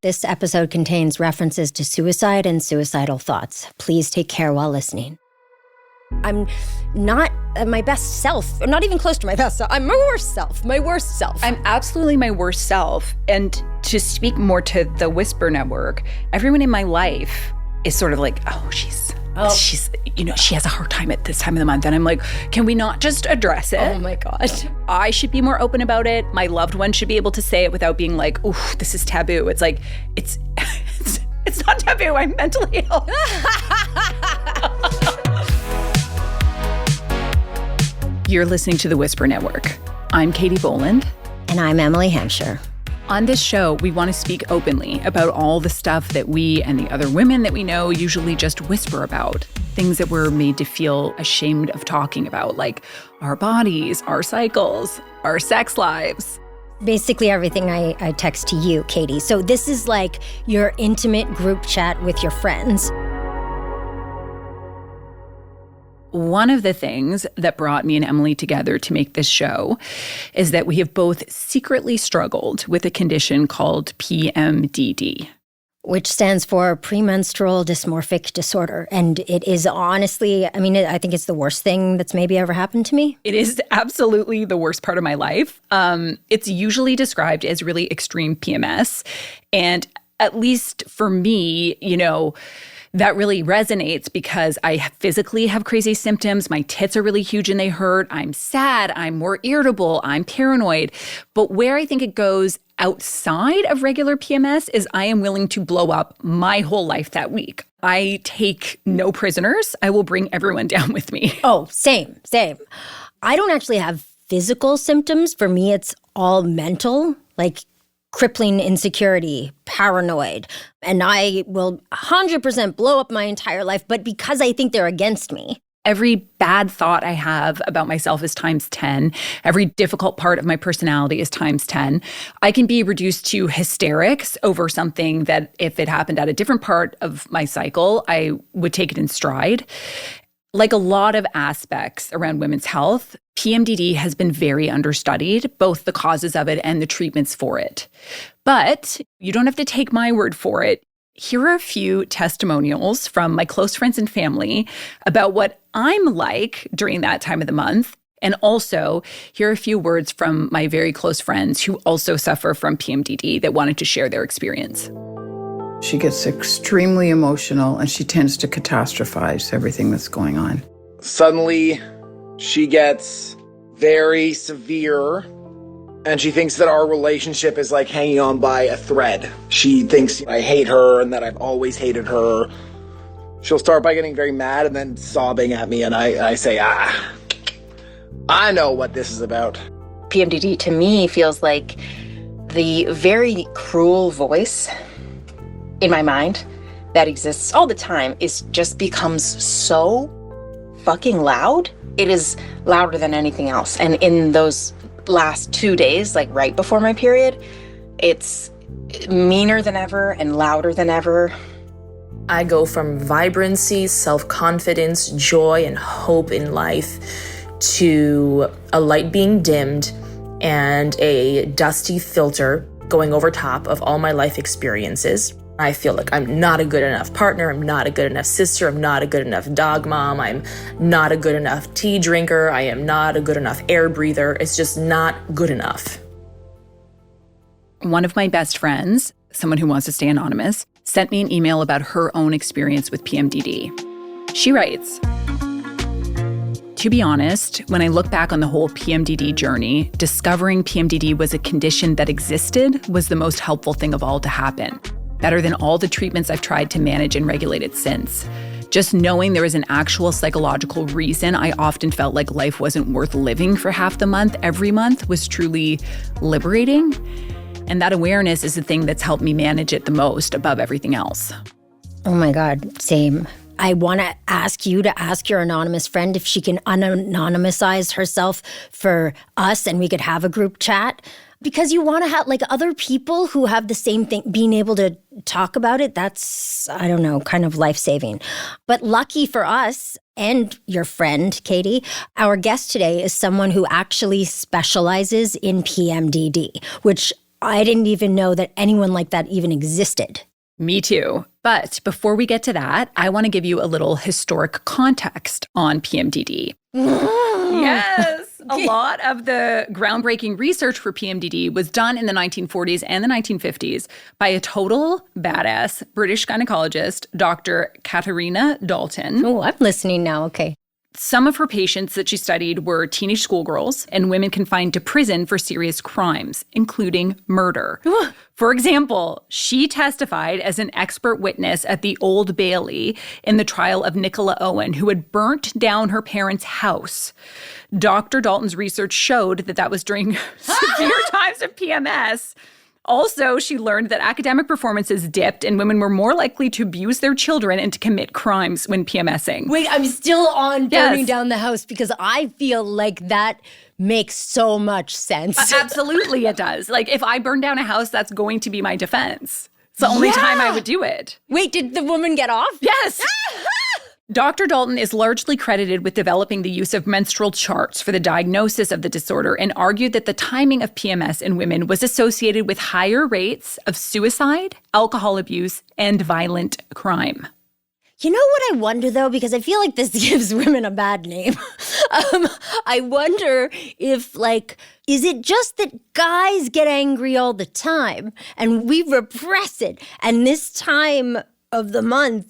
This episode contains references to suicide and suicidal thoughts. Please take care while listening. I'm not my best self, or not even close to my best self. I'm my worst self. I'm absolutely my worst self. And to speak more to the Whisper Network, everyone in my life is sort of like, she's, she has a hard time at this time of the month. And I'm like, can we not just address it? Oh my God. I should be more open about it. My loved one should be able to say it without being like, ooh, this is taboo. It's like, it's not taboo. I'm mentally ill. You're listening to the Whisper Network. I'm Katie Boland. And I'm Emily Hampshire. On this show, we want to speak openly about all the stuff that we and the other women that we know usually just whisper about. Things that we're made to feel ashamed of talking about, like our bodies, our cycles, our sex lives. Basically everything I text to you, Katie. So this is like your intimate group chat with your friends. One of the things that brought me and Emily together to make this show is that we have both secretly struggled with a condition called PMDD. Which stands for Pre-menstrual Dysphoric Disorder. And it is honestly, I think it's the worst thing that's maybe ever happened to me. It is absolutely the worst part of my life. It's usually described as really extreme PMS. And at least for me, that really resonates because I physically have crazy symptoms. My tits are really huge and they hurt. I'm sad. I'm more irritable. I'm paranoid. But where I think it goes outside of regular PMS is I am willing to blow up my whole life that week. I take no prisoners. I will bring everyone down with me. Oh, same. I don't actually have physical symptoms. For me, it's all mental, like crippling insecurity, paranoid, and I will 100% blow up my entire life, but because I think they're against me. Every bad thought I have about myself is times 10. Every difficult part of my personality is times 10. I can be reduced to hysterics over something that if it happened at a different part of my cycle, I would take it in stride. Like a lot of aspects around women's health, PMDD has been very understudied, both the causes of it and the treatments for it. But you don't have to take my word for it. Here are a few testimonials from my close friends and family about what I'm like during that time of the month. And also, here are a few words from my very close friends who also suffer from PMDD that wanted to share their experience. She gets extremely emotional and she tends to catastrophize everything that's going on. Suddenly, she gets very severe and she thinks that our relationship is like hanging on by a thread. She thinks I hate her and that I've always hated her. She'll start by getting very mad and then sobbing at me and I say, I know what this is about. PMDD to me feels like the very cruel voice in my mind that exists all the time just becomes so fucking loud. It is louder than anything else. And in those last 2 days, like right before my period, it's meaner than ever and louder than ever. I go from vibrancy, self-confidence, joy, and hope in life to a light being dimmed and a dusty filter going over top of all my life experiences. I feel like I'm not a good enough partner, I'm not a good enough sister, I'm not a good enough dog mom, I'm not a good enough tea drinker, I am not a good enough air breather. It's just not good enough. One of my best friends, someone who wants to stay anonymous, sent me an email about her own experience with PMDD. She writes, "To be honest, when I look back on the whole PMDD journey, discovering PMDD was a condition that existed was the most helpful thing of all to happen. Better than all the treatments I've tried to manage and regulate it since. Just knowing there was an actual psychological reason I often felt like life wasn't worth living for half the month, every month, was truly liberating. And that awareness is the thing that's helped me manage it the most above everything else." Oh my God, same. I want to ask you to ask your anonymous friend if she can unanonymize herself for us and we could have a group chat. Because you want to have like other people who have the same thing, being able to talk about it, that's, I don't know, kind of life-saving. But lucky for us and your friend, Katie, our guest today is someone who actually specializes in PMDD, which I didn't even know that anyone like that even existed. Me too. But before we get to that, I want to give you a little historic context on PMDD. Yes. A lot of the groundbreaking research for PMDD was done in the 1940s and the 1950s by a total badass British gynecologist, Dr. Katarina Dalton. Oh, I'm listening now. Okay. Some of her patients that she studied were teenage schoolgirls and women confined to prison for serious crimes, including murder. For example, she testified as an expert witness at the Old Bailey in the trial of Nicola Owen, who had burnt down her parents' house. Dr. Dalton's research showed that that was during severe times of PMS. Also, she learned that academic performances dipped and women were more likely to abuse their children and to commit crimes when PMSing. Wait, I'm still on burning down the house because I feel like that makes so much sense. Absolutely, it does. Like, if I burn down a house, that's going to be my defense. It's the only time I would do it. Wait, did the woman get off? Yes. Dr. Dalton is largely credited with developing the use of menstrual charts for the diagnosis of the disorder and argued that the timing of PMS in women was associated with higher rates of suicide, alcohol abuse, and violent crime. You know what I wonder, though? Because I feel like this gives women a bad name. I wonder if, is it just that guys get angry all the time and we repress it, and this time of the month,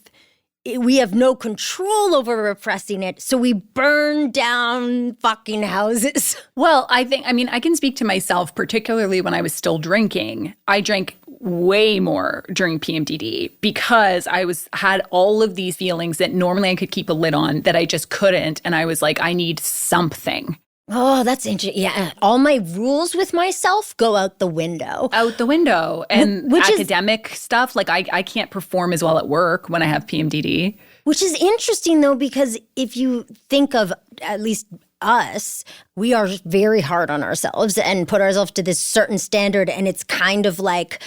we have no control over repressing it, so we burn down fucking houses. Well, I can speak to myself, particularly when I was still drinking. I drank way more during PMDD because I had all of these feelings that normally I could keep a lid on that I just couldn't. And I was like, I need something. Oh, that's interesting. Yeah. All my rules with myself go out the window. Out the window. And academic stuff, I can't perform as well at work when I have PMDD. Which is interesting, though, because if you think of at least us, we are very hard on ourselves and put ourselves to this certain standard. And it's kind of like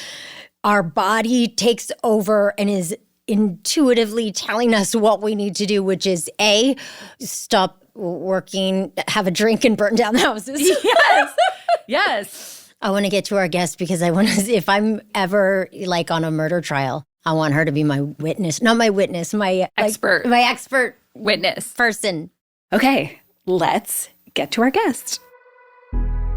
our body takes over and is intuitively telling us what we need to do, which is A, stop working, have a drink, and burn down the houses. Yes. Yes. I want to get to our guest because I want to, if I'm ever on a murder trial, I want her to be my witness. Not my witness, my expert. My expert witness person. Okay, let's get to our guest.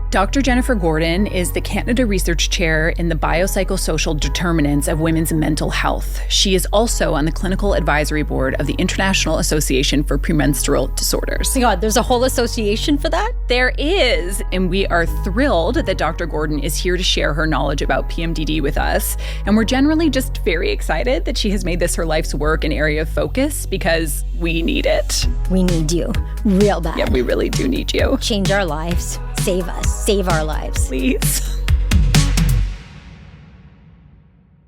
Dr. Jennifer Gordon is the Canada Research Chair in the Biopsychosocial Determinants of Women's Mental Health. She is also on the Clinical Advisory Board of the International Association for Pre-menstrual Disorders. Oh my God, there's a whole association for that? There is, and we are thrilled that Dr. Gordon is here to share her knowledge about PMDD with us. And we're generally just very excited that she has made this her life's work and area of focus because we need it. We need you real bad. Yeah, we really do need you. Change our lives. Save us. Save our lives. Please.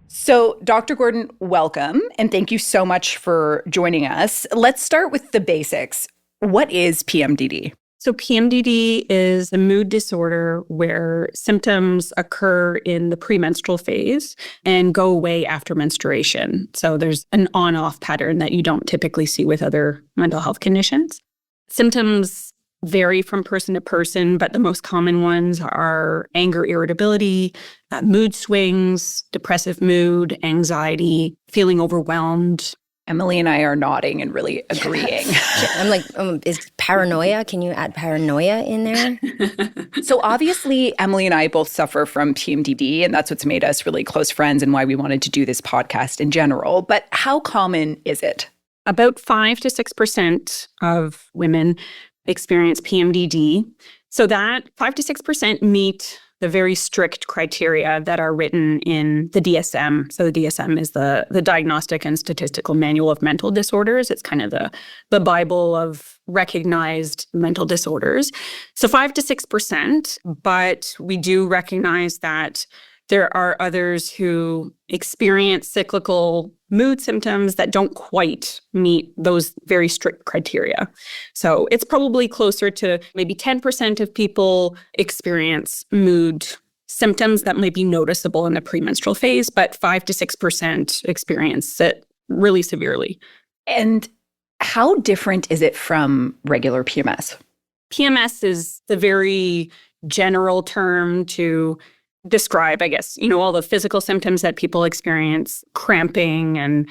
So, Dr. Gordon, welcome, and thank you so much for joining us. Let's start with the basics. What is PMDD? So PMDD is a mood disorder where symptoms occur in the premenstrual phase and go away after menstruation. So there's an on-off pattern that you don't typically see with other mental health conditions. Symptoms vary from person to person, but the most common ones are anger, irritability, mood swings, depressive mood, anxiety, feeling overwhelmed. Emily and I are nodding and really agreeing. I'm like, is paranoia? Can you add paranoia in there? So obviously, Emily and I both suffer from PMDD, and that's what's made us really close friends and why we wanted to do this podcast in general. But how common is it? About 5 to 6% of women experience PMDD. So that 5 to 6% meet the very strict criteria that are written in the DSM. So the DSM is the Diagnostic and Statistical Manual of Mental Disorders. It's kind of the Bible of recognized mental disorders. So 5 to 6%, but we do recognize that there are others who experience cyclical mood symptoms that don't quite meet those very strict criteria. So it's probably closer to maybe 10% of people experience mood symptoms that may be noticeable in the premenstrual phase, but 5 to 6% experience it really severely. And how different is it from regular PMS? PMS is the very general term to describe, I guess, all the physical symptoms that people experience, cramping and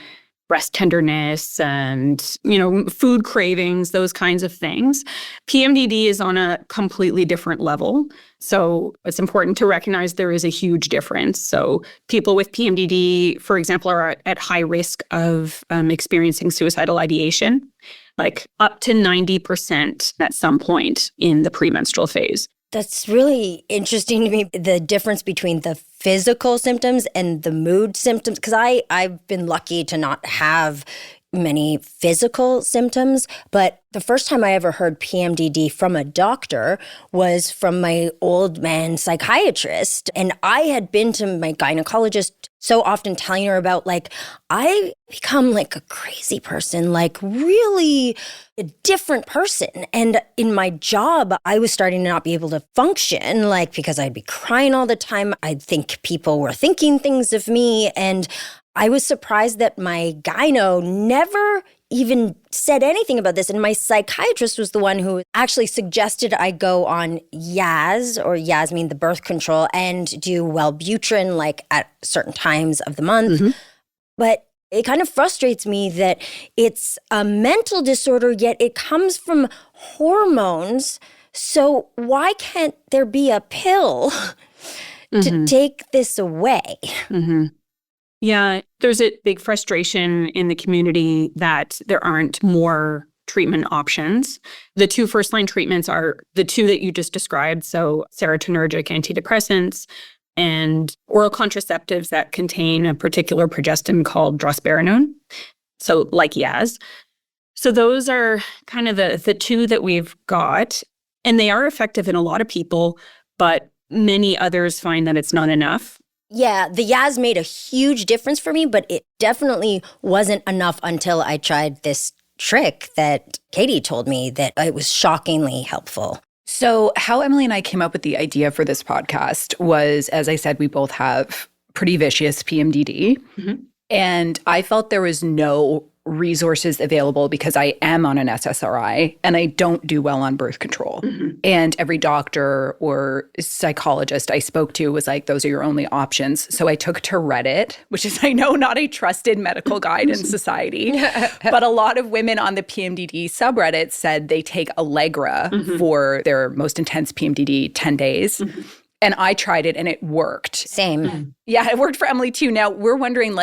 breast tenderness and, food cravings, those kinds of things. PMDD is on a completely different level. So it's important to recognize there is a huge difference. So people with PMDD, for example, are at high risk of experiencing suicidal ideation, like up to 90% at some point in the premenstrual phase. That's really interesting to me, the difference between the physical symptoms and the mood symptoms, because I've been lucky to not have many physical symptoms, but the first time I ever heard PMDD from a doctor was from my old man psychiatrist. And I had been to my gynecologist so often telling her about, I become like a crazy person, really a different person. And in my job, I was starting to not be able to function, because I'd be crying all the time. I'd think people were thinking things of me. And I was surprised that my gyno never even said anything about this. And my psychiatrist was the one who actually suggested I go on Yaz, or Yasmin, the birth control, and do Wellbutrin, at certain times of the month. Mm-hmm. But it kind of frustrates me that it's a mental disorder, yet it comes from hormones. So why can't there be a pill to take this away? Mm-hmm. Yeah, there's a big frustration in the community that there aren't more treatment options. The two first-line treatments are the two that you just described, so serotonergic antidepressants and oral contraceptives that contain a particular progestin called drospirenone, so like Yaz. So those are kind of the two that we've got, and they are effective in a lot of people, but many others find that it's not enough. Yeah, the Yaz made a huge difference for me, but it definitely wasn't enough until I tried this trick that Katie told me that it was shockingly helpful. So how Emily and I came up with the idea for this podcast was, as I said, we both have pretty vicious PMDD. Mm-hmm. And I felt there was no resources available because I am on an SSRI and I don't do well on birth control. Mm-hmm. And every doctor or psychologist I spoke to was like, those are your only options. So I took to Reddit, which is, I know, not a trusted medical guide in society. But a lot of women on the PMDD subreddit said they take Allegra for their most intense PMDD 10 days. Mm-hmm. And I tried it and it worked. Same. Yeah, it worked for Emily too. Now we're wondering,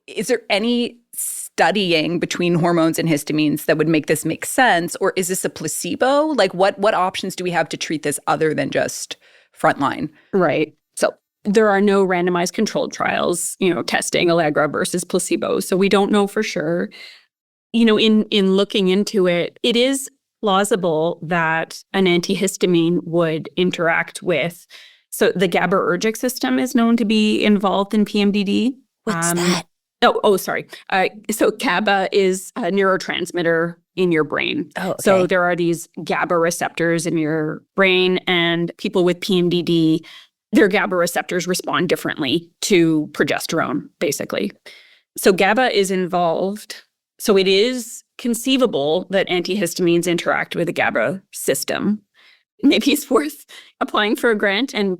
is there any studying between hormones and histamines that would make this make sense? Or is this a placebo? What options do we have to treat this other than just frontline? Right. So there are no randomized controlled trials, testing Allegra versus placebo. So we don't know for sure. In looking into it, it is plausible that an antihistamine would interact with. So the GABAergic system is known to be involved in PMDD. What's that? Sorry. So GABA is a neurotransmitter in your brain. Oh, okay. So there are these GABA receptors in your brain, and people with PMDD, their GABA receptors respond differently to progesterone, basically. So GABA is involved. So it is conceivable that antihistamines interact with the GABA system. Maybe it's worth applying for a grant and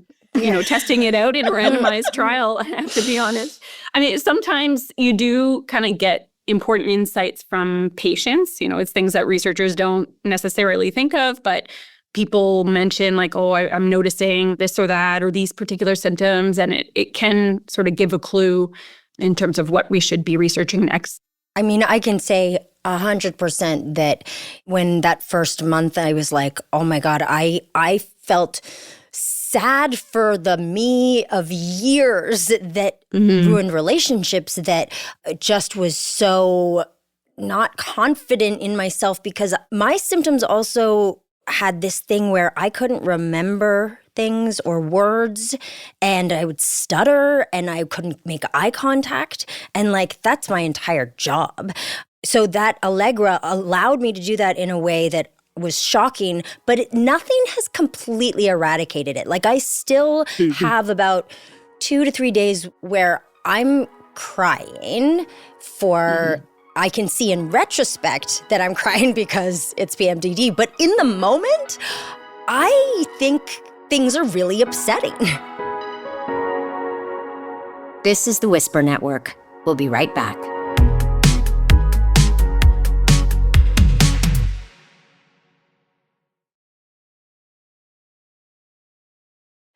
testing it out in a randomized trial, I have to be honest. I mean, sometimes you do kind of get important insights from patients. It's things that researchers don't necessarily think of, but people mention I'm noticing this or that or these particular symptoms, and it can sort of give a clue in terms of what we should be researching next. I mean, I can say 100% that when that first month I was like, oh my God, I felt sad for the me of years that ruined relationships, that just was so not confident in myself, because my symptoms also had this thing where I couldn't remember things or words, and I would stutter and I couldn't make eye contact. And that's my entire job. So that Allegra allowed me to do that in a way that was shocking, but nothing has completely eradicated it. I still have about 2 to 3 days where I'm crying for, I can see in retrospect that I'm crying because it's PMDD, but in the moment, I think things are really upsetting. This is the Whisper Network. We'll be right back.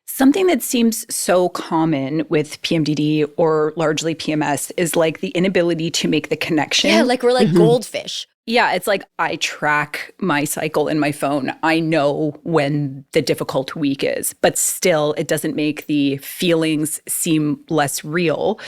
Something that seems so common with PMDD or largely PMS is like the inability to make the connection. Yeah, like we're like goldfish. Yeah, it's like I track my cycle in my phone. I know when the difficult week is, but still it doesn't make the feelings seem less real.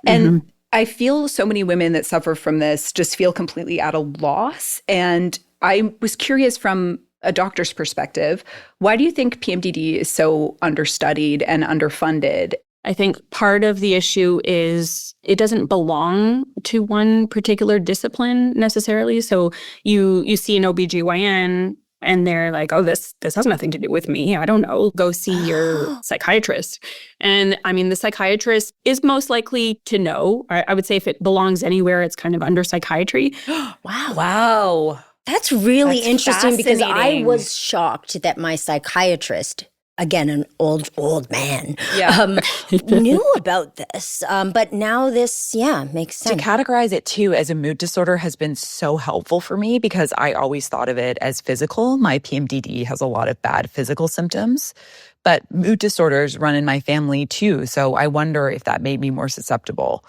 And I feel so many women that suffer from this just feel completely at a loss. And I was curious from a doctor's perspective, why do you think PMDD is so understudied and underfunded? I think part of the issue is it doesn't belong to one particular discipline necessarily. So you see an OBGYN and they're like, oh, this has nothing to do with me. I don't know. Go see your psychiatrist. And I mean, the psychiatrist is most likely to know. I would say if it belongs anywhere, it's kind of under psychiatry. Wow. That's really interesting because I fascinating. was shocked that my psychiatrist, again, an old man, knew about this. But now this, makes sense. To categorize it too as a mood disorder has been so helpful for me because I always thought of it as physical. My PMDD has a lot of bad physical symptoms, but mood disorders run in my family too. So I wonder if that made me more susceptible.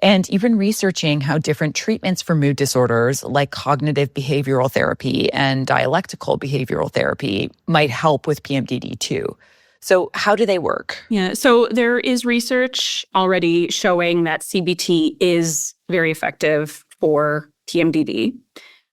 And even researching how different treatments for mood disorders like cognitive behavioral therapy and dialectical behavioral therapy might help with PMDD too. So how do they work? Yeah, so there is research already showing that CBT is very effective for PMDD,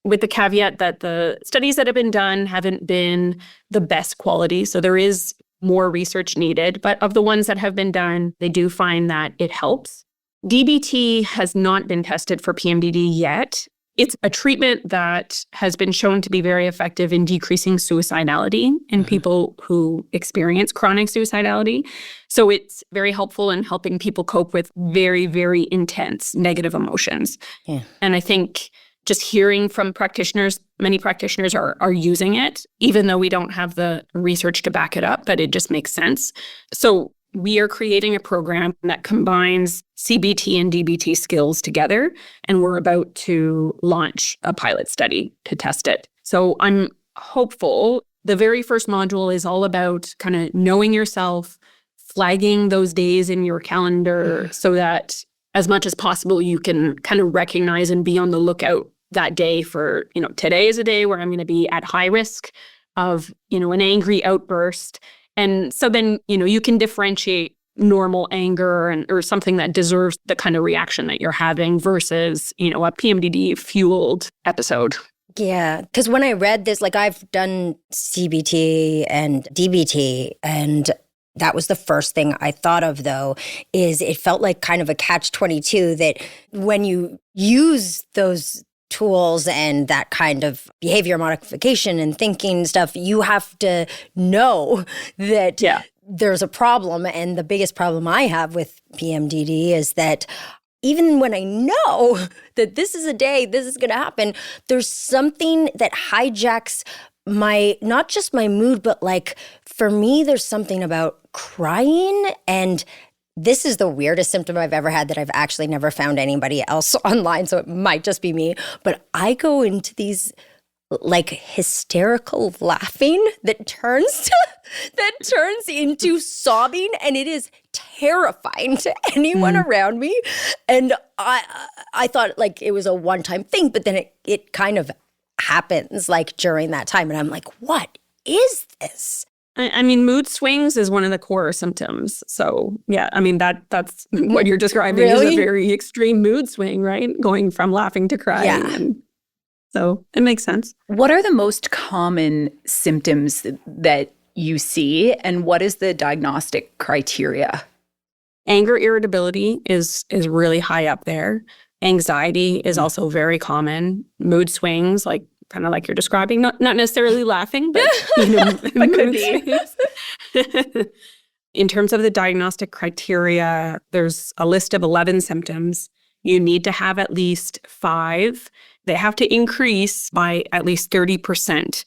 with the caveat that the studies that have been done haven't been the best quality. So there is more research needed. But of the ones that have been done, they do find that it helps. DBT has not been tested for PMDD yet. It's a treatment that has been shown to be very effective in decreasing suicidality in people who experience chronic suicidality. So it's very helpful in helping people cope with very, very intense negative emotions. Yeah. And I think just hearing from practitioners, many practitioners are using it, even though we don't have the research to back it up, but it just makes sense. So we are creating a program that combines CBT and DBT skills together, and we're about to launch a pilot study to test it. So I'm hopeful. The very first module is all about kind of knowing yourself, flagging those days in your calendar so that as much as possible, you can kind of recognize and be on the lookout that day for, today is a day where I'm going to be at high risk of, an angry outburst. And so then, you can differentiate normal anger or something that deserves the kind of reaction that you're having versus, a PMDD-fueled episode. Yeah, because when I read this, I've done CBT and DBT, and that was the first thing I thought of, though, is it felt like kind of a catch-22 that when you use those tools and that kind of behavior modification and thinking stuff, you have to know that there's a problem. And the biggest problem I have with PMDD is that even when I know that this is a day, this is going to happen, there's something that hijacks not just my mood, but for me, there's something about crying. And this is the weirdest symptom I've ever had that I've actually never found anybody else online, so it might just be me. But I go into these hysterical laughing that turns into sobbing, and it is terrifying to anyone around me. And I thought it was a one-time thing, but then it kind of happens during that time, and I'm like, what is this? I mean, mood swings is one of the core symptoms. So, yeah, I mean, that's what you're describing is a very extreme mood swing, right? Going from laughing to crying. Yeah. And so it makes sense. What are the most common symptoms that you see, and what is the diagnostic criteria? Anger irritability is really high up there. Anxiety is also very common. Mood swings, kind of like you're describing, not necessarily laughing, but But could be. In terms of the diagnostic criteria, there's a list of 11 symptoms. You need to have at least 5. They have to increase by at least 30%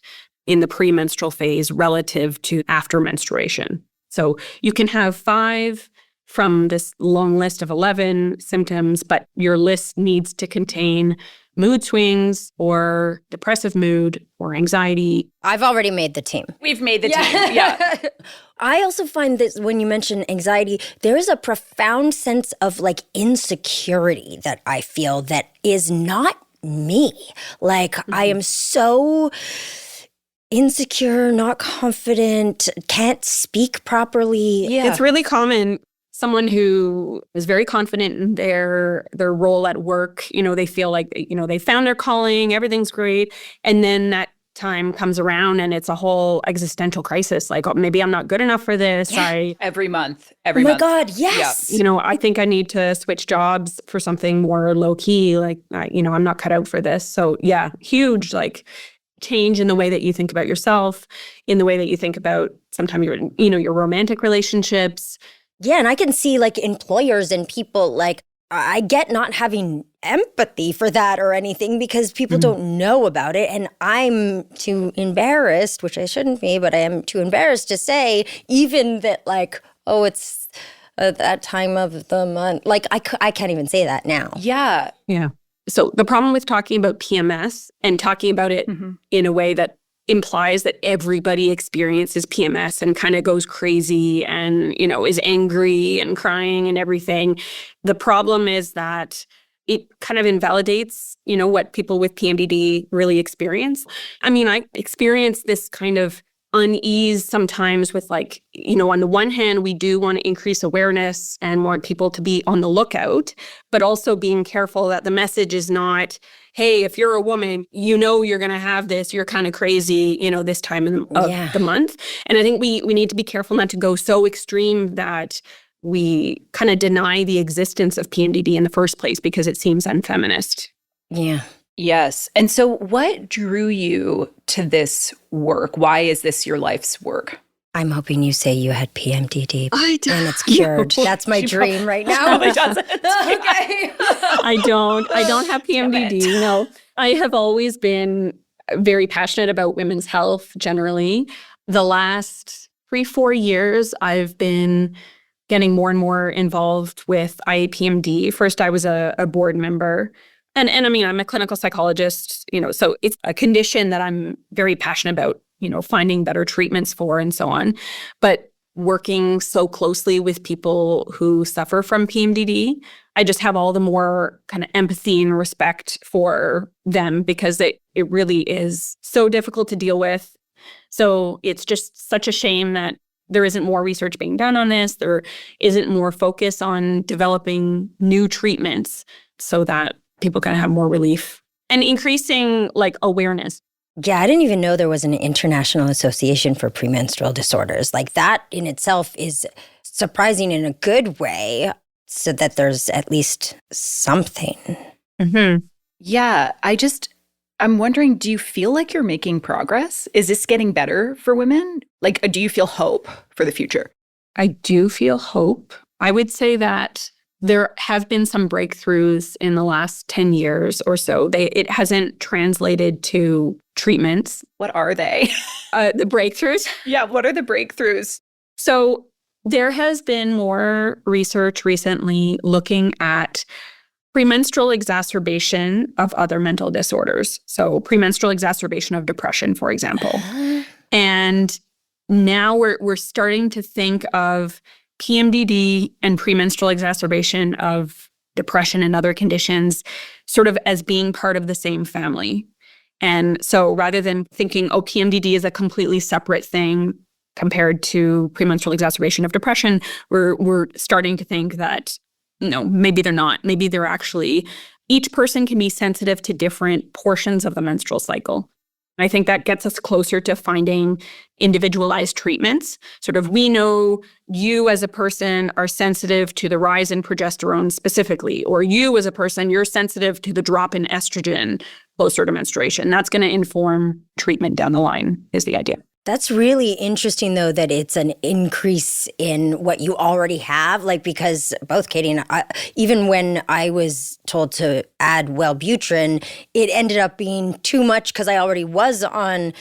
in the premenstrual phase relative to after menstruation. So you can have 5 from this long list of 11 symptoms, but your list needs to contain mood swings or depressive mood or anxiety. I've already made the team. We've made the team. Yeah. I also find that when you mention anxiety, there is a profound sense of like insecurity that I feel that is not me. Like I am so insecure, not confident, can't speak properly. Yeah. It's really common. Someone who is very confident in their role at work, they feel like, they found their calling, everything's great. And then that time comes around and it's a whole existential crisis. Like, oh, maybe I'm not good enough for this. Yeah. Every month. Oh my God, yes. Yeah. I think I need to switch jobs for something more low key. Like, I'm not cut out for this. So yeah, huge like change in the way that you think about yourself, in the way that you think about sometimes your romantic relationships. Yeah, and I can see like employers and people like, I get not having empathy for that or anything because people don't know about it. And I'm too embarrassed, which I shouldn't be, but I am too embarrassed to say even that like, oh, it's that time of the month. Like I can't even say that now. Yeah. Yeah. So the problem with talking about PMS and talking about it in a way that implies that everybody experiences PMS and kind of goes crazy and, is angry and crying and everything. The problem is that it kind of invalidates, what people with PMDD really experience. I mean, I experience this kind of unease sometimes with like, on the one hand, we do want to increase awareness and want people to be on the lookout, but also being careful that the message is not, hey, if you're a woman, you're going to have this, you're kind of crazy, this time of the month. And I think we need to be careful not to go so extreme that we kind of deny the existence of PMDD in the first place because it seems unfeminist. Yeah. Yes. And so what drew you to this work? Why is this your life's work? I'm hoping you say you had PMDD I don't. and it's cured. No. That's my dream right now. Probably doesn't. Okay. I don't have PMDD. No. I have always been very passionate about women's health generally. The last 3-4 years, I've been getting more and more involved with IAPMD. First, I was a board member. And I mean, I'm a clinical psychologist, so it's a condition that I'm very passionate about, finding better treatments for and so on. But working so closely with people who suffer from PMDD, I just have all the more kind of empathy and respect for them because it really is so difficult to deal with. So it's just such a shame that there isn't more research being done on this. There isn't more focus on developing new treatments so that people can have more relief and increasing like awareness. Yeah, I didn't even know there was an international association for premenstrual disorders. Like that in itself is surprising in a good way, so that there's at least something. Mm-hmm. Yeah, I'm wondering, do you feel like you're making progress? Is this getting better for women? Like, do you feel hope for the future? I do feel hope. I would say that there have been some breakthroughs in the last 10 years or so. It hasn't translated to treatments. What are they? The breakthroughs? Yeah, what are the breakthroughs? So there has been more research recently looking at premenstrual exacerbation of other mental disorders. So premenstrual exacerbation of depression, for example. And now we're starting to think of PMDD and premenstrual exacerbation of depression and other conditions sort of as being part of the same family. And so rather than thinking, oh, PMDD is a completely separate thing compared to premenstrual exacerbation of depression, we're starting to think that, no, maybe they're not. Maybe they're actually, each person can be sensitive to different portions of the menstrual cycle. I think that gets us closer to finding individualized treatments. Sort of, we know you as a person are sensitive to the rise in progesterone specifically, or you as a person, you're sensitive to the drop in estrogen closer to menstruation. That's going to inform treatment down the line, is the idea. That's really interesting, though, that it's an increase in what you already have. Like, because both Katie and I, even when I was told to add Wellbutrin, it ended up being too much because I already was on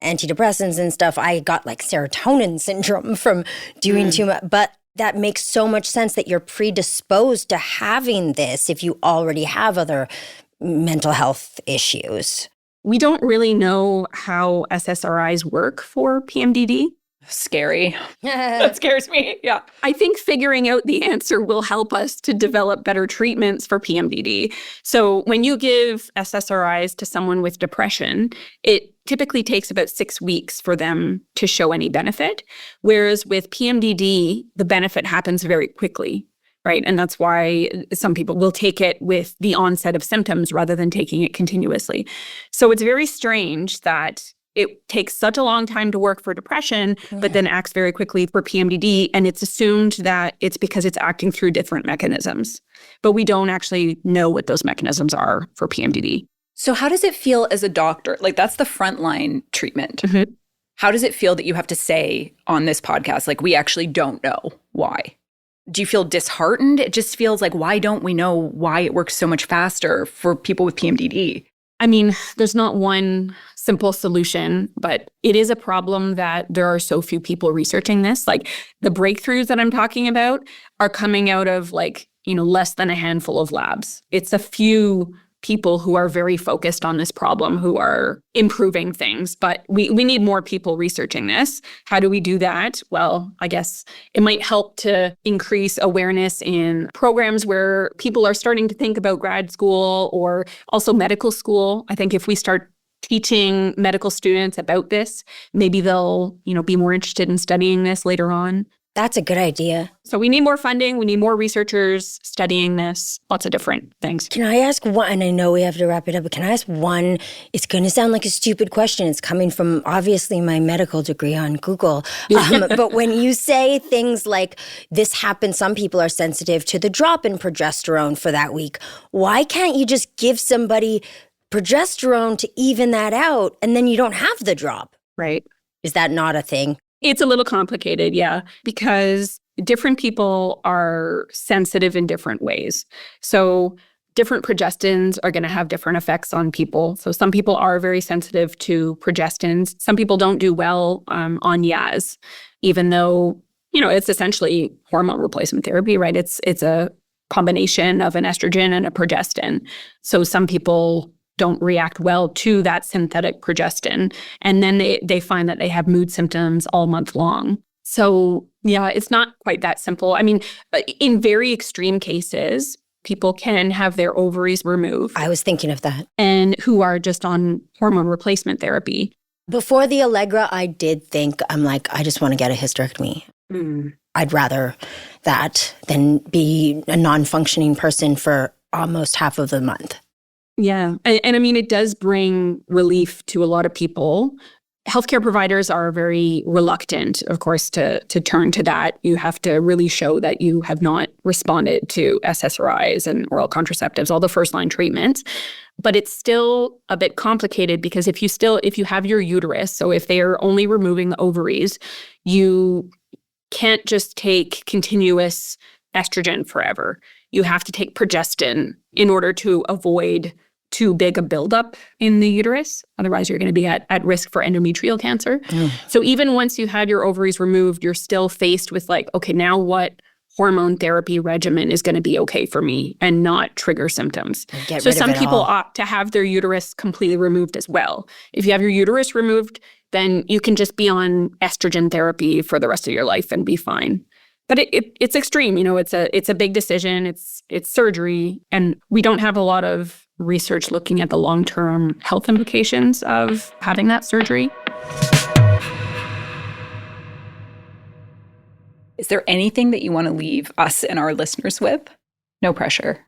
antidepressants and stuff. I got like serotonin syndrome from doing too much. But that makes so much sense that you're predisposed to having this if you already have other mental health issues. We don't really know how SSRIs work for PMDD. Scary. That scares me. Yeah. I think figuring out the answer will help us to develop better treatments for PMDD. So when you give SSRIs to someone with depression, it typically takes about 6 weeks for them to show any benefit. Whereas with PMDD, the benefit happens very quickly, right? And that's why some people will take it with the onset of symptoms rather than taking it continuously. So it's very strange that it takes such a long time to work for depression, but then acts very quickly for PMDD. And it's assumed that it's because it's acting through different mechanisms. But we don't actually know what those mechanisms are for PMDD. So how does it feel as a doctor? Like, that's the frontline treatment. Mm-hmm. How does it feel that you have to say on this podcast, like, we actually don't know why? Do you feel disheartened? It just feels like, why don't we know why it works so much faster for people with PMDD? I mean, there's not one simple solution, but it is a problem that there are so few people researching this. Like, the breakthroughs that I'm talking about are coming out of less than a handful of labs. It's a few people who are very focused on this problem who are improving things, but we need more people researching this. How do we do that? Well, I guess it might help to increase awareness in programs where people are starting to think about grad school or also medical school. I think if we start teaching medical students about this, maybe they'll, be more interested in studying this later on. That's a good idea. So we need more funding. We need more researchers studying this, lots of different things. Can I ask one, and I know we have to wrap it up, but can I ask one? It's going to sound like a stupid question. It's coming from, obviously, my medical degree on Google. But when you say things like, this happens, some people are sensitive to the drop in progesterone for that week. Why can't you just give somebody progesterone to even that out, and then you don't have the drop? Right. Is that not a thing? It's a little complicated, yeah, because different people are sensitive in different ways. So different progestins are going to have different effects on people. So some people are very sensitive to progestins. Some people don't do well on Yaz, even though, it's essentially hormone replacement therapy, right? It's a combination of an estrogen and a progestin. So some people don't react well to that synthetic progestin. And then they find that they have mood symptoms all month long. So yeah, it's not quite that simple. I mean, in very extreme cases, people can have their ovaries removed. I was thinking of that. And who are just on hormone replacement therapy. Before the Allegra, I did think, I'm like, I just want to get a hysterectomy. I'd rather that than be a non-functioning person for almost half of the month. Yeah. And I mean, it does bring relief to a lot of people. Healthcare providers are very reluctant, of course, to turn to that. You have to really show that you have not responded to SSRIs and oral contraceptives, all the first-line treatments. But it's still a bit complicated because if you have your uterus, so if they are only removing the ovaries, you can't just take continuous estrogen forever. You have to take progestin in order to avoid too big a buildup in the uterus. Otherwise, you're going to be at risk for endometrial cancer. So even once you had your ovaries removed, you're still faced with okay, now what hormone therapy regimen is going to be okay for me and not trigger symptoms? So some people opt to have their uterus completely removed as well. If you have your uterus removed, then you can just be on estrogen therapy for the rest of your life and be fine. But it's extreme, it's a big decision, it's surgery, and we don't have a lot of research looking at the long-term health implications of having that surgery. Is there anything that you want to leave us and our listeners with? No pressure.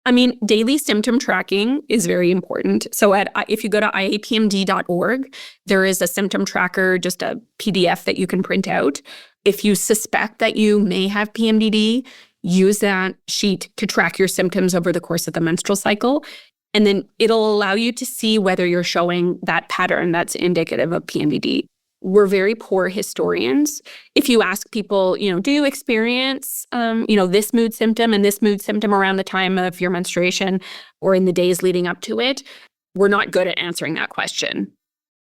I mean, daily symptom tracking is very important. So if you go to iapmd.org, there is a symptom tracker, just a PDF that you can print out. If you suspect that you may have PMDD, use that sheet to track your symptoms over the course of the menstrual cycle. And then it'll allow you to see whether you're showing that pattern that's indicative of PMDD. We're very poor historians. If you ask people, do you experience, this mood symptom and this mood symptom around the time of your menstruation or in the days leading up to it, we're not good at answering that question.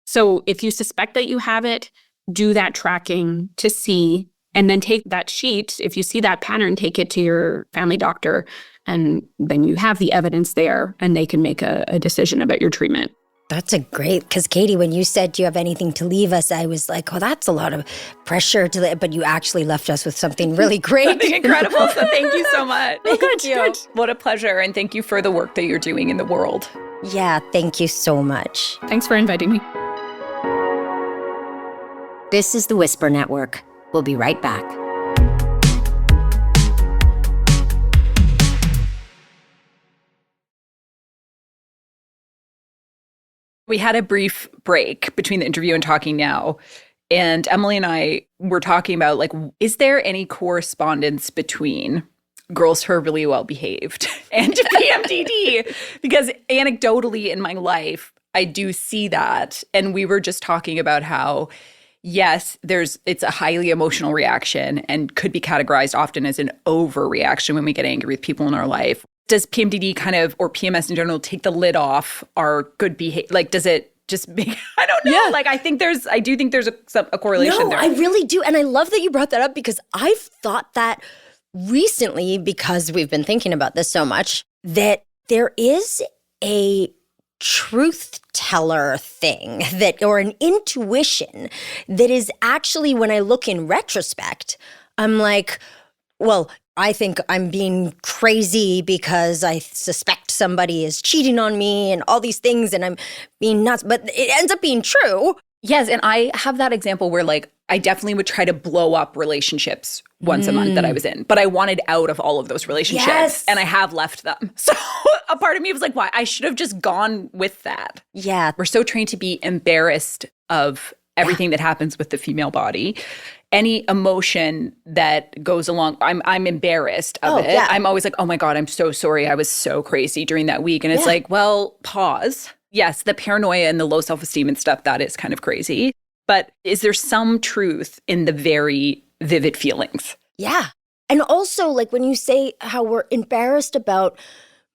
So if you suspect that you have it, do that tracking to see And then take that sheet, if you see that pattern, take it to your family doctor, and then you have the evidence there, and they can make a decision about your treatment. That's a great, because Katie, when you said, do you have anything to leave us? I was like, oh, that's a lot of pressure but you actually left us with something really great. Something incredible. So thank you so much. Thank you. Good. What a pleasure. And thank you for the work that you're doing in the world. Yeah, thank you so much. Thanks for inviting me. This is the Whisper Network. We'll be right back. We had a brief break between the interview and talking now. And Emily and I were talking about, like, is there any correspondence between girls who are really well behaved and PMDD? Because anecdotally in my life, I do see that. And we were just talking about how, yes, it's a highly emotional reaction and could be categorized often as an overreaction when we get angry with people in our life. Does PMDD or PMS in general take the lid off our good behavior? Like, does it just make, I don't know. Yeah. Like, I do think there's a correlation there. I really do. And I love that you brought that up, because I've thought that recently, because we've been thinking about this so much, that there is a truth teller thing or an intuition that is actually, when I look in retrospect, I'm like, well, I think I'm being crazy because I suspect somebody is cheating on me and all these things, and I'm being nuts, but it ends up being true. Yes, and I have that example where, like, I definitely would try to blow up relationships once a month that I was in, but I wanted out of all of those relationships, and I have left them. So a part of me was like, why? I should have just gone with that. Yeah. We're so trained to be embarrassed of everything that happens with the female body. Any emotion that goes along, I'm embarrassed of it. Yeah. I'm always like, oh my God, I'm so sorry. I was so crazy during that week. And it's like, well, pause. Yes, the paranoia and the low self-esteem and stuff, that is kind of crazy. But is there some truth in the very vivid feelings? Yeah. And also, like, when you say how we're embarrassed about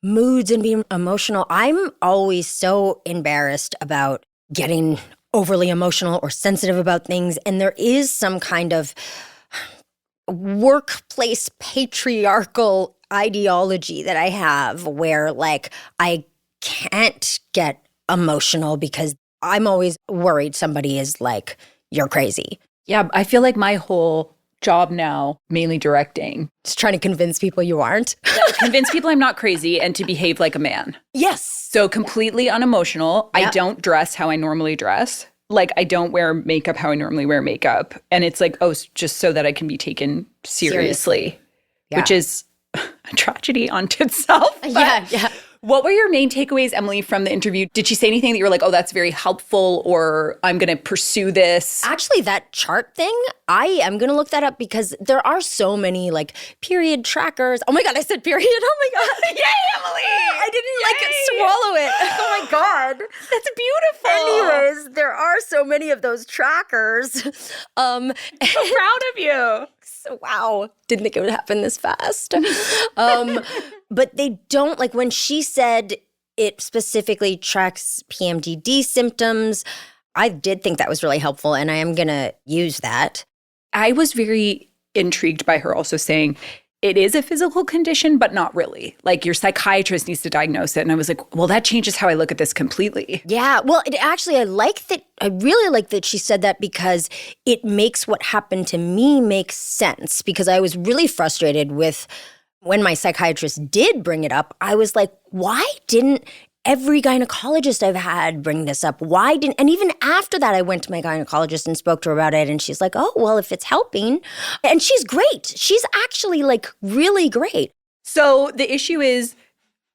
moods and being emotional, I'm always so embarrassed about getting overly emotional or sensitive about things. And there is some kind of workplace patriarchal ideology that I have where, like, I can't get emotional because I'm always worried somebody is like, you're crazy. Yeah, I feel like my whole job now, mainly directing, just trying to convince people you aren't. Convince people I'm not crazy and to behave like a man. Yes. So completely unemotional. Yep. I don't dress how I normally dress. Like, I don't wear makeup how I normally wear makeup. And it's like, oh, just so that I can be taken seriously. Yeah. Which is a tragedy unto itself. Yeah. What were your main takeaways, Emily, from the interview? Did she say anything that you were like, oh, that's very helpful, or I'm going to pursue this? Actually, that chart thing, I am going to look that up, because there are so many, like, period trackers. Oh my God, I said period. Oh my God. Yay, Emily. I didn't swallow it. Oh my God. That's beautiful. Anyways, there are so many of those trackers. I'm so proud of you. So, wow. Didn't think it would happen this fast. But they don't, like, when she said it specifically tracks PMDD symptoms, I did think that was really helpful, and I am going to use that. I was very intrigued by her also saying it is a physical condition, but not really. Like, your psychiatrist needs to diagnose it. And I was like, well, that changes how I look at this completely. Yeah. Well, I really like that she said that, because it makes what happened to me make sense, because I was really frustrated with when my psychiatrist did bring it up. I was like, why didn't every gynecologist I've had bring this up? And even after that, I went to my gynecologist and spoke to her about it. And she's like, oh, well, if it's helping. And she's great. She's actually, like, really great. So the issue is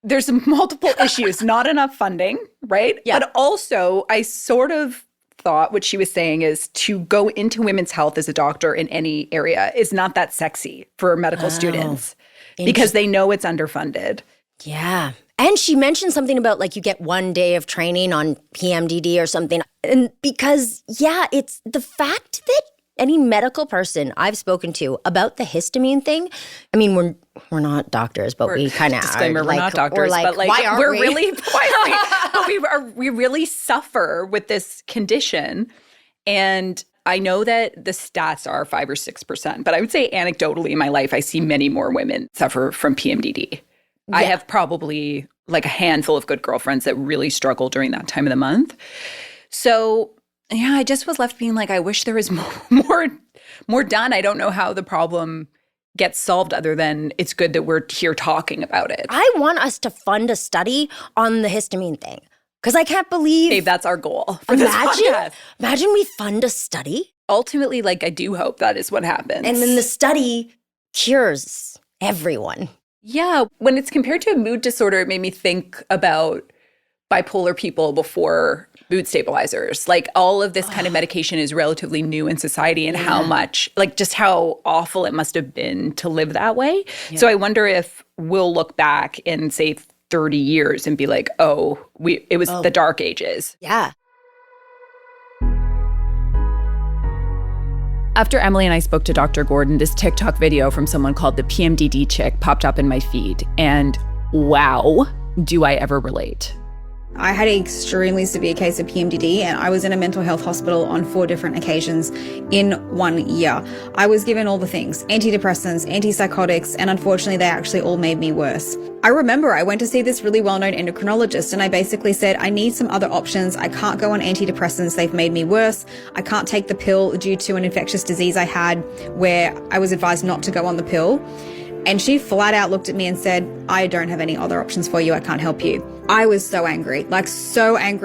there's multiple issues, not enough funding, right? Yeah. But also, I sort of thought what she was saying is to go into women's health as a doctor in any area is not that sexy for medical students, because they know it's underfunded. Yeah. And she mentioned something about, like, you get 1 day of training on PMDD or something. And because, it's the fact that any medical person I've spoken to about the histamine thing, I mean, we're not doctors, but we kind of are. We're not doctors, but, like, why aren't we? Why are we? But we really suffer with this condition. And I know that the stats are 5 or 6%, but I would say anecdotally in my life, I see many more women suffer from PMDD. Yeah. I have probably like a handful of good girlfriends that really struggle during that time of the month. So yeah, I just was left being like, I wish there was more done. I don't know how the problem gets solved other than it's good that we're here talking about it. I want us to fund a study on the histamine thing. Because I can't believe— Babe, that's our goal for this podcast. Imagine we fund a study. Ultimately, like, I do hope that is what happens. And then the study cures everyone. Yeah. When it's compared to a mood disorder, it made me think about bipolar people before mood stabilizers. Like, all of this kind of medication is relatively new in society, and how much, like, just how awful it must have been to live that way. Yeah. So I wonder if we'll look back and say 30 years and be like, it was the dark ages. Yeah. After Emily and I spoke to Dr. Gordon, this TikTok video from someone called the PMDD chick popped up in my feed. And wow, do I ever relate. I had an extremely severe case of PMDD, and I was in a mental health hospital on 4 different occasions in 1 year. I was given all the things: antidepressants, antipsychotics, and unfortunately they actually all made me worse. I remember I went to see this really well-known endocrinologist, and I basically said, I need some other options. I can't go on antidepressants. They've made me worse. I can't take the pill due to an infectious disease I had where I was advised not to go on the pill. And she flat out looked at me and said, I don't have any other options for you. I can't help you. I was so angry,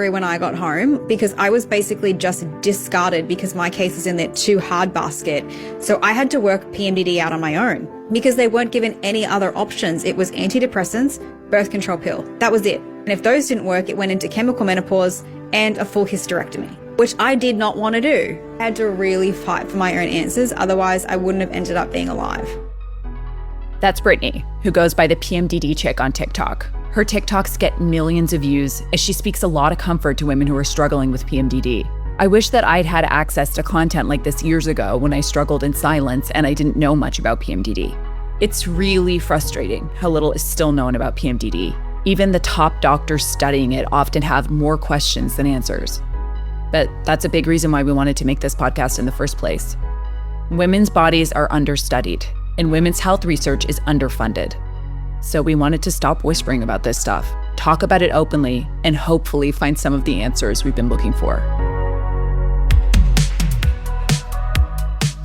when I got home, because I was basically just discarded because my case is in that too hard basket. So I had to work PMDD out on my own because they weren't given any other options. It was antidepressants, birth control pill. That was it. And if those didn't work, it went into chemical menopause and a full hysterectomy, which I did not want to do. I had to really fight for my own answers. Otherwise, I wouldn't have ended up being alive. That's Brittany, who goes by the PMDD chick on TikTok. Her TikToks get millions of views as she speaks a lot of comfort to women who are struggling with PMDD. I wish that I'd had access to content like this years ago when I struggled in silence and I didn't know much about PMDD. It's really frustrating how little is still known about PMDD. Even the top doctors studying it often have more questions than answers. But that's a big reason why we wanted to make this podcast in the first place. Women's bodies are understudied, and women's health research is underfunded. So we wanted to stop whispering about this stuff, talk about it openly, and hopefully find some of the answers we've been looking for.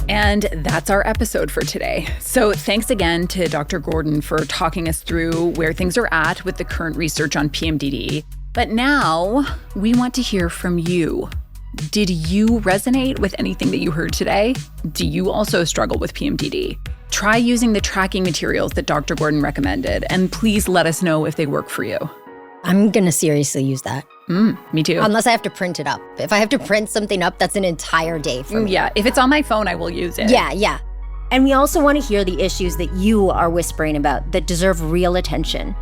And that's our episode for today. So thanks again to Dr. Gordon for talking us through where things are at with the current research on PMDD. But now we want to hear from you. Did you resonate with anything that you heard today? Do you also struggle with PMDD? Try using the tracking materials that Dr. Gordon recommended, and please let us know if they work for you. I'm going to seriously use that. Me too. Unless I have to print it up. If I have to print something up, that's an entire day for me. Yeah, if it's on my phone, I will use it. Yeah. And we also want to hear the issues that you are whispering about that deserve real attention.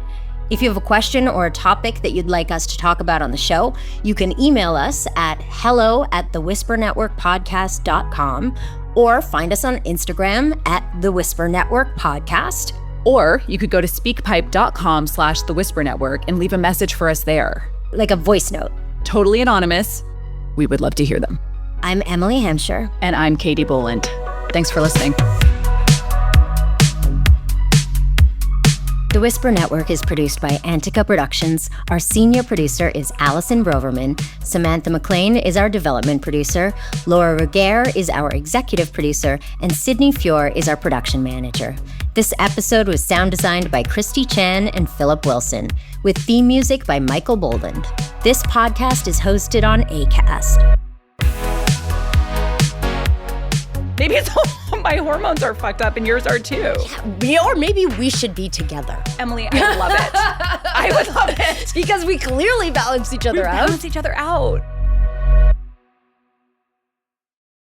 If you have a question or a topic that you'd like us to talk about on the show, you can email us at hello@thewhispernetworkpodcast.com or find us on Instagram at The Whisper Network Podcast. Or you could go to speakpipe.com/thewhispernetwork and leave a message for us there. Like a voice note. Totally anonymous. We would love to hear them. I'm Emily Hampshire. And I'm Katie Boland. Thanks for listening. The Whisper Network is produced by Antica Productions. Our senior producer is Allison Broverman. Samantha McLean is our development producer. Laura Reguer is our executive producer. And Sydney Fior is our production manager. This episode was sound designed by Christy Chan and Philip Wilson, with theme music by Michael Boland. This podcast is hosted on Acast. Maybe it's my hormones are fucked up and yours are too. Yeah, or maybe we should be together. Emily, I would love it. I would love it. Because we clearly balance each other out. Balance each other out.